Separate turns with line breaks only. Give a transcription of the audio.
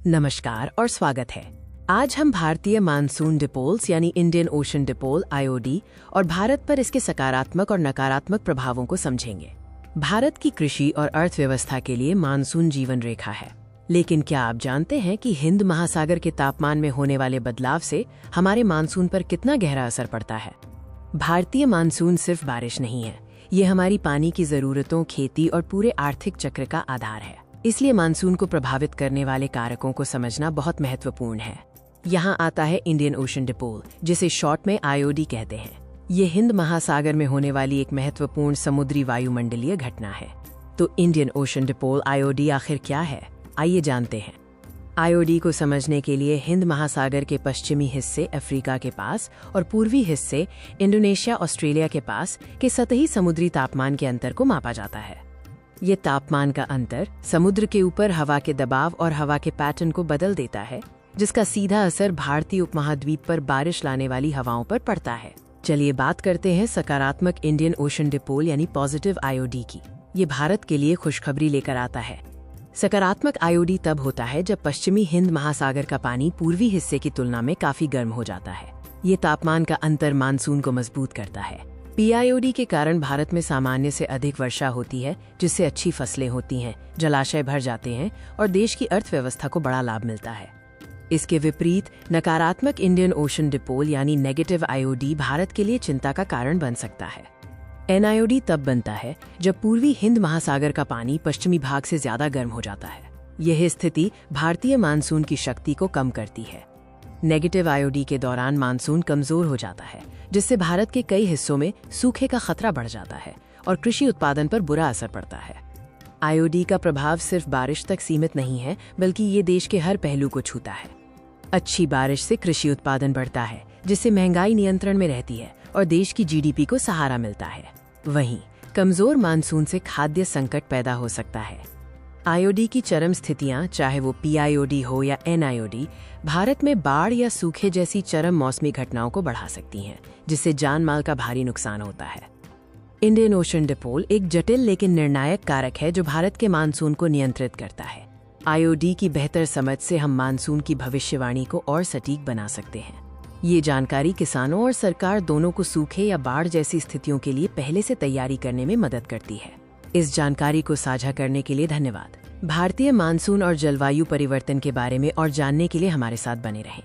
नमस्कार और स्वागत है। आज हम भारतीय मानसून डिपोल्स यानी इंडियन ओशन डिपोल आईओडी और भारत पर इसके सकारात्मक और नकारात्मक प्रभावों को समझेंगे। भारत की कृषि और अर्थव्यवस्था के लिए मानसून जीवन रेखा है, लेकिन क्या आप जानते हैं कि हिंद महासागर के तापमान में होने वाले बदलाव से हमारे मानसून पर कितना गहरा असर पड़ता है? भारतीय मानसून सिर्फ बारिश नहीं है, ये हमारी पानी की जरूरतों, खेती और पूरे आर्थिक चक्र का आधार है। इसलिए मानसून को प्रभावित करने वाले कारकों को समझना बहुत महत्वपूर्ण है। यहाँ आता है इंडियन ओशन डिपोल, जिसे शॉर्ट में आईओडी कहते हैं। ये हिंद महासागर में होने वाली एक महत्वपूर्ण समुद्री वायुमंडलीय घटना है। तो इंडियन ओशन डिपोल आईओडी आखिर क्या है, आइए जानते हैं। आईओडी को समझने के लिए हिंद महासागर के पश्चिमी हिस्से अफ्रीका के पास और पूर्वी हिस्से इंडोनेशिया, ऑस्ट्रेलिया के पास के सतही समुद्री तापमान के अंतर को मापा जाता है। ये तापमान का अंतर समुद्र के ऊपर हवा के दबाव और हवा के पैटर्न को बदल देता है, जिसका सीधा असर भारतीय उपमहाद्वीप पर बारिश लाने वाली हवाओं पर पड़ता है। चलिए बात करते हैं सकारात्मक इंडियन ओशन डिपोल यानी पॉजिटिव आईओडी की। ये भारत के लिए खुशखबरी लेकर आता है। सकारात्मक आईओडी तब होता है जब पश्चिमी हिंद महासागर का पानी पूर्वी हिस्से की तुलना में काफी गर्म हो जाता है। ये तापमान का अंतर मानसून को मजबूत करता है। पीआईओडी के कारण भारत में सामान्य से अधिक वर्षा होती है, जिससे अच्छी फसलें होती हैं, जलाशय भर जाते हैं और देश की अर्थव्यवस्था को बड़ा लाभ मिलता है। इसके विपरीत नकारात्मक इंडियन ओशन डिपोल यानी नेगेटिव आईओडी भारत के लिए चिंता का कारण बन सकता है। एनआईओडी तब बनता है जब पूर्वी हिंद महासागर का पानी पश्चिमी भाग से ज्यादा गर्म हो जाता है। यह स्थिति भारतीय मानसून की शक्ति को कम करती है। नेगेटिव आईओडी के दौरान मानसून कमजोर हो जाता है, जिससे भारत के कई हिस्सों में सूखे का खतरा बढ़ जाता है और कृषि उत्पादन पर बुरा असर पड़ता है। आईओडी का प्रभाव सिर्फ बारिश तक सीमित नहीं है, बल्कि ये देश के हर पहलू को छूता है। अच्छी बारिश से कृषि उत्पादन बढ़ता है, जिससे महंगाई नियंत्रण में रहती है और देश की जीडीपी को सहारा मिलता है। वहीं कमजोर मानसून से खाद्य संकट पैदा हो सकता है। आईओडी की चरम स्थितियां, चाहे वो पीआईओडी हो या एनआईओडी, भारत में बाढ़ या सूखे जैसी चरम मौसमी घटनाओं को बढ़ा सकती हैं, जिससे जान माल का भारी नुकसान होता है। इंडियन ओशन डिपोल एक जटिल लेकिन निर्णायक कारक है जो भारत के मानसून को नियंत्रित करता है। आईओडी की बेहतर समझ से हम मानसून की भविष्यवाणी को और सटीक बना सकते हैं। ये जानकारी किसानों और सरकार दोनों को सूखे या बाढ़ जैसी स्थितियों के लिए पहले से तैयारी करने में मदद करती है। इस जानकारी को साझा करने के लिए धन्यवाद। भारतीय मानसून और जलवायु परिवर्तन के बारे में और जानने के लिए हमारे साथ बने रहें।